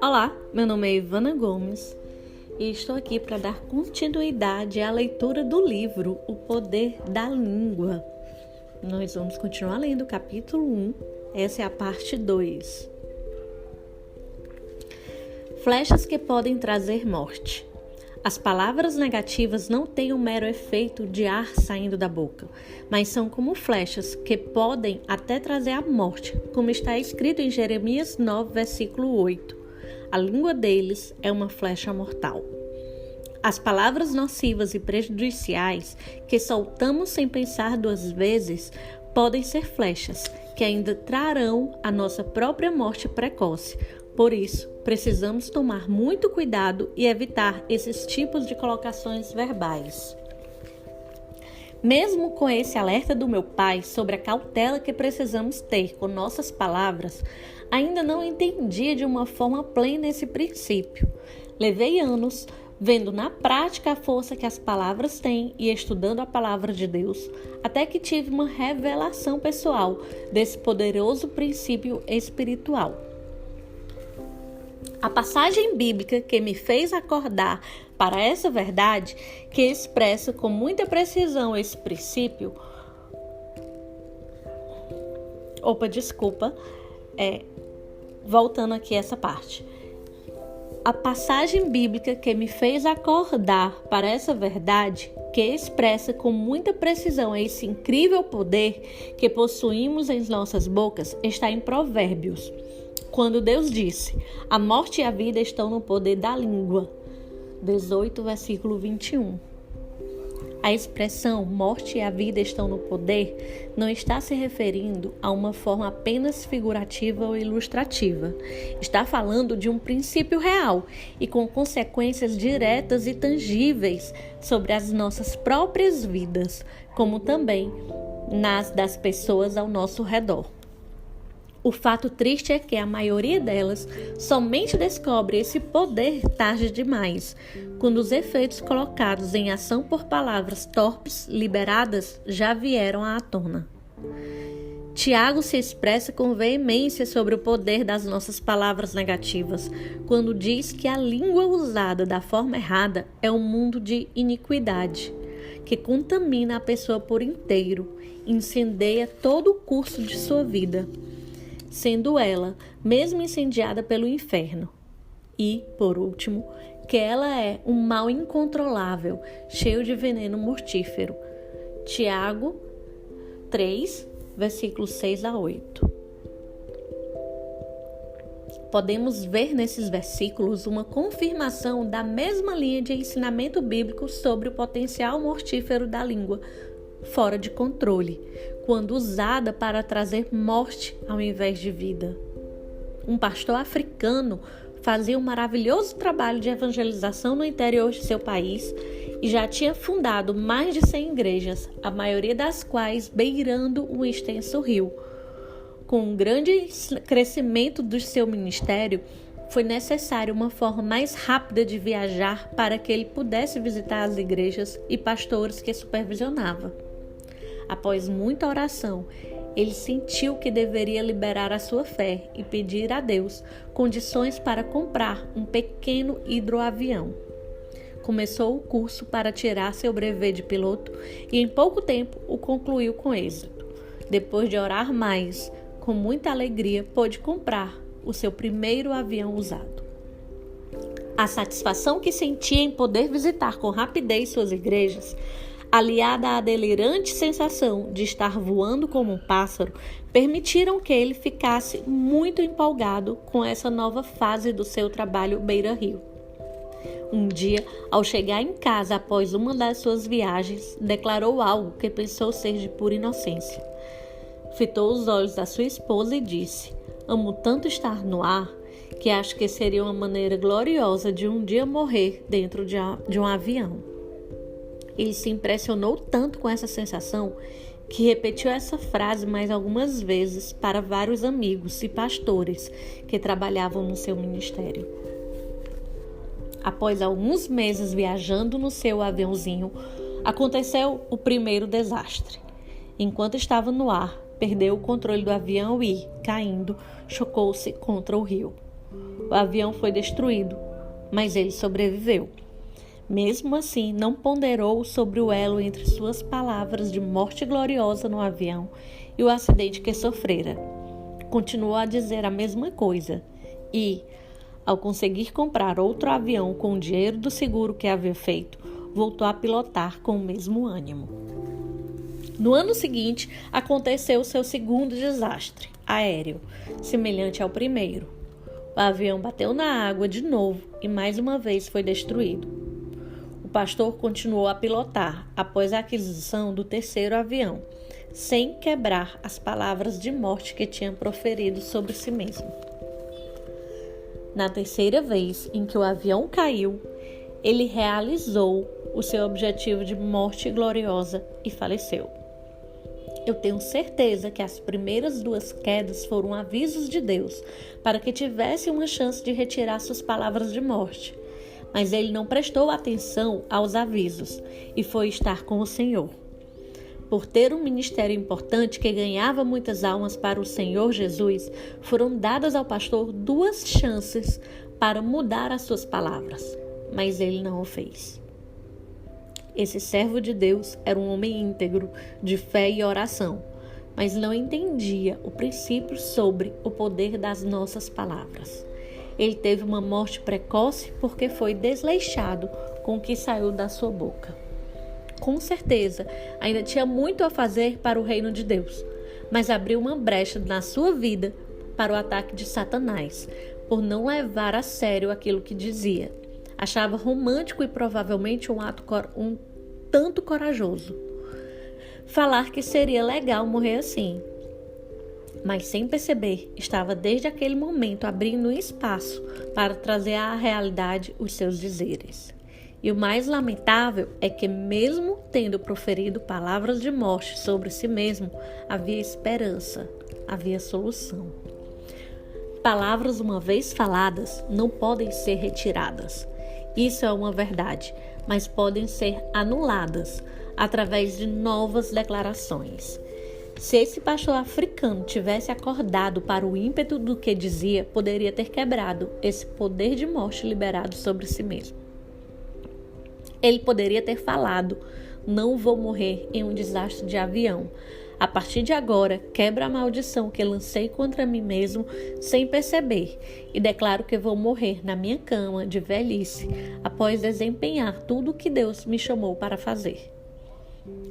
Olá, meu nome é Ivana Gomes e estou aqui para dar continuidade à leitura do livro O Poder da Língua. Nós vamos continuar lendo o capítulo 1, essa é a parte 2. Flechas que podem trazer morte. As palavras negativas não têm um mero efeito de ar saindo da boca, mas são como flechas que podem até trazer a morte, como está escrito em Jeremias 9, versículo 8. A língua deles é uma flecha mortal. As palavras nocivas e prejudiciais que soltamos sem pensar duas vezes podem ser flechas que ainda trarão a nossa própria morte precoce. Por isso, precisamos tomar muito cuidado e evitar esses tipos de colocações verbais. Mesmo com esse alerta do meu pai sobre a cautela que precisamos ter com nossas palavras, ainda não entendia de uma forma plena esse princípio. Levei anos vendo na prática a força que as palavras têm e estudando a palavra de Deus, até que tive uma revelação pessoal desse poderoso princípio espiritual. A passagem bíblica que me fez acordar para essa verdade, que expressa com muita precisão esse princípio, voltando aqui essa parte. A passagem bíblica que me fez acordar para essa verdade, que expressa com muita precisão esse incrível poder que possuímos em nossas bocas, está em Provérbios. Quando Deus disse, a morte e a vida estão no poder da língua. 18, versículo 21. A expressão morte e a vida estão no poder não está se referindo a uma forma apenas figurativa ou ilustrativa. Está falando de um princípio real e com consequências diretas e tangíveis sobre as nossas próprias vidas, como também nas das pessoas ao nosso redor. O fato triste é que a maioria delas somente descobre esse poder tarde demais, quando os efeitos colocados em ação por palavras torpes liberadas já vieram à tona. Tiago se expressa com veemência sobre o poder das nossas palavras negativas, quando diz que a língua usada da forma errada é um mundo de iniquidade, que contamina a pessoa por inteiro, incendeia todo o curso de sua vida, sendo ela mesmo incendiada pelo inferno. E, por último, que ela é um mal incontrolável, cheio de veneno mortífero. Tiago 3, versículos 6 a 8. Podemos ver nesses versículos uma confirmação da mesma linha de ensinamento bíblico sobre o potencial mortífero da língua, fora de controle, quando usada para trazer morte ao invés de vida. Um pastor africano fazia um maravilhoso trabalho de evangelização no interior de seu país e já tinha fundado mais de 100 igrejas, a maioria das quais beirando um extenso rio. Com um grande crescimento do seu ministério, foi necessário uma forma mais rápida de viajar para que ele pudesse visitar as igrejas e pastores que supervisionava. Após muita oração, ele sentiu que deveria liberar a sua fé e pedir a Deus condições para comprar um pequeno hidroavião. Começou o curso para tirar seu brevet de piloto e em pouco tempo o concluiu com êxito. Depois de orar mais, com muita alegria, pôde comprar o seu primeiro avião usado. A satisfação que sentia em poder visitar com rapidez suas igrejas, aliada à delirante sensação de estar voando como um pássaro, permitiram que ele ficasse muito empolgado com essa nova fase do seu trabalho beira-rio. Um dia, ao chegar em casa após uma das suas viagens, declarou algo que pensou ser de pura inocência. Fitou os olhos da sua esposa e disse, amo tanto estar no ar, que acho que seria uma maneira gloriosa de um dia morrer dentro de um avião. Ele se impressionou tanto com essa sensação que repetiu essa frase mais algumas vezes para vários amigos e pastores que trabalhavam no seu ministério. Após alguns meses viajando no seu aviãozinho, aconteceu o primeiro desastre. Enquanto estava no ar, perdeu o controle do avião e, caindo, chocou-se contra o rio. O avião foi destruído, mas ele sobreviveu. Mesmo assim, não ponderou sobre o elo entre suas palavras de morte gloriosa no avião e o acidente que sofrera. Continuou a dizer a mesma coisa e, ao conseguir comprar outro avião com o dinheiro do seguro que havia feito, voltou a pilotar com o mesmo ânimo. No ano seguinte, aconteceu seu segundo desastre aéreo, semelhante ao primeiro. O avião bateu na água de novo e mais uma vez foi destruído. O pastor continuou a pilotar após a aquisição do terceiro avião, sem quebrar as palavras de morte que tinha proferido sobre si mesmo. Na terceira vez em que o avião caiu, ele realizou o seu objetivo de morte gloriosa e faleceu. Eu tenho certeza que as primeiras duas quedas foram avisos de Deus para que tivesse uma chance de retirar suas palavras de morte. Mas ele não prestou atenção aos avisos e foi estar com o Senhor. Por ter um ministério importante que ganhava muitas almas para o Senhor Jesus, foram dadas ao pastor 2 chances para mudar as suas palavras, mas ele não o fez. Esse servo de Deus era um homem íntegro, de fé e oração, mas não entendia o princípio sobre o poder das nossas palavras. Ele teve uma morte precoce porque foi desleixado com o que saiu da sua boca. Com certeza, ainda tinha muito a fazer para o reino de Deus, mas abriu uma brecha na sua vida para o ataque de Satanás, por não levar a sério aquilo que dizia. Achava romântico e provavelmente um ato um tanto corajoso. Falar que seria legal morrer assim. Mas sem perceber, estava desde aquele momento abrindo um espaço para trazer à realidade os seus dizeres. E o mais lamentável é que, mesmo tendo proferido palavras de morte sobre si mesmo, havia esperança, havia solução. Palavras uma vez faladas não podem ser retiradas. Isso é uma verdade, mas podem ser anuladas através de novas declarações. Se esse pastor africano tivesse acordado para o ímpeto do que dizia, poderia ter quebrado esse poder de morte liberado sobre si mesmo. Ele poderia ter falado: não vou morrer em um desastre de avião. A partir de agora, quebro a maldição que lancei contra mim mesmo sem perceber e declaro que vou morrer na minha cama de velhice após desempenhar tudo o que Deus me chamou para fazer.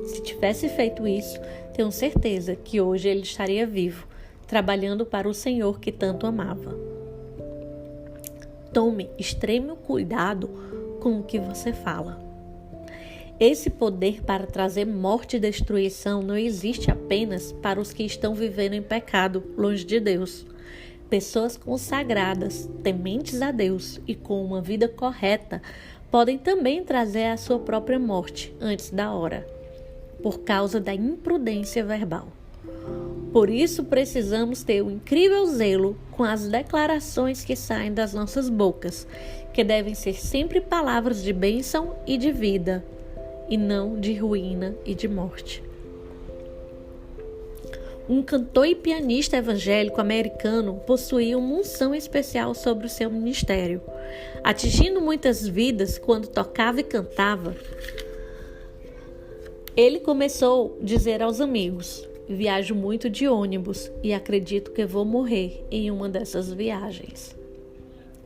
Se tivesse feito isso, tenho certeza que hoje ele estaria vivo, trabalhando para o Senhor que tanto amava. Tome extremo cuidado com o que você fala. Esse poder para trazer morte e destruição não existe apenas para os que estão vivendo em pecado, longe de Deus. Pessoas consagradas, tementes a Deus e com uma vida correta, podem também trazer a sua própria morte antes da hora, por causa da imprudência verbal. Por isso, precisamos ter um incrível zelo com as declarações que saem das nossas bocas, que devem ser sempre palavras de bênção e de vida, e não de ruína e de morte. Um cantor e pianista evangélico americano possuía uma unção especial sobre o seu ministério, atingindo muitas vidas quando tocava e cantava. Ele começou a dizer aos amigos: viajo muito de ônibus e acredito que vou morrer em uma dessas viagens.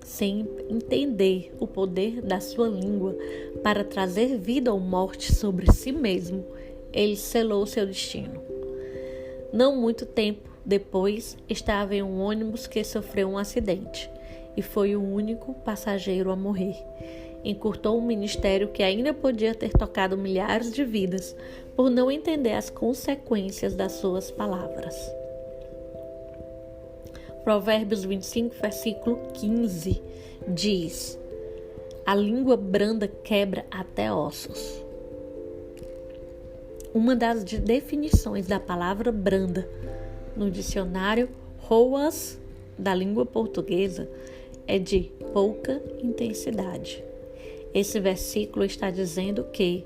Sem entender o poder da sua língua para trazer vida ou morte sobre si mesmo, ele selou seu destino. Não muito tempo depois, estava em um ônibus que sofreu um acidente e foi o único passageiro a morrer. Encurtou um ministério que ainda podia ter tocado milhares de vidas por não entender as consequências das suas palavras. Provérbios 25, versículo 15 diz: a língua branda quebra até ossos. Uma das definições da palavra branda no dicionário Roas da língua portuguesa é de pouca intensidade. Esse versículo está dizendo que,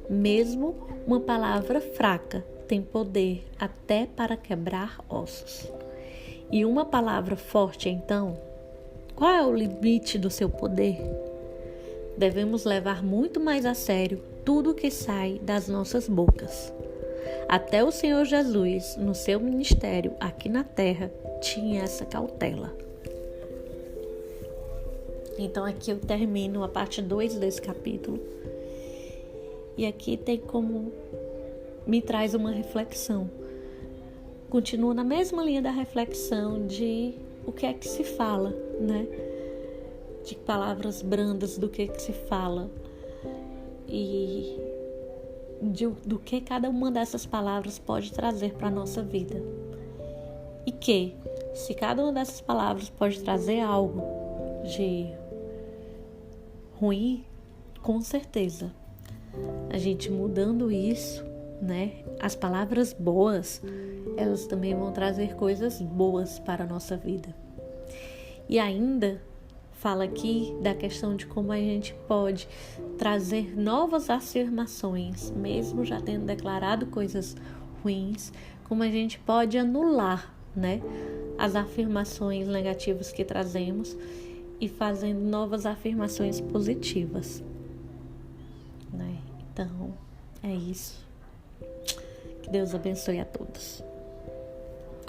mesmo uma palavra fraca tem poder até para quebrar ossos. E uma palavra forte, então, Qual é o limite do seu poder? Devemos levar muito mais a sério tudo o que sai das nossas bocas. Até o Senhor Jesus, no seu ministério aqui na terra, tinha essa cautela. Então aqui eu termino a parte 2 desse capítulo. E aqui tem como me traz uma reflexão. Continua na mesma linha da reflexão de o que é que se fala, né? De palavras brandas, do que se fala. E do que cada uma dessas palavras pode trazer para a nossa vida. E que, se cada uma dessas palavras pode trazer algo de ruim, com certeza, a gente mudando isso, né? As palavras boas, elas também vão trazer coisas boas para a nossa vida. E ainda fala aqui da questão de como a gente pode trazer novas afirmações, mesmo já tendo declarado coisas ruins, como a gente pode anular, né, as afirmações negativas que trazemos e fazendo novas afirmações positivas, né? Então, é isso. Que Deus abençoe a todos.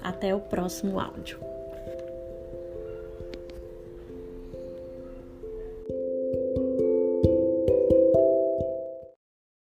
Até o próximo áudio.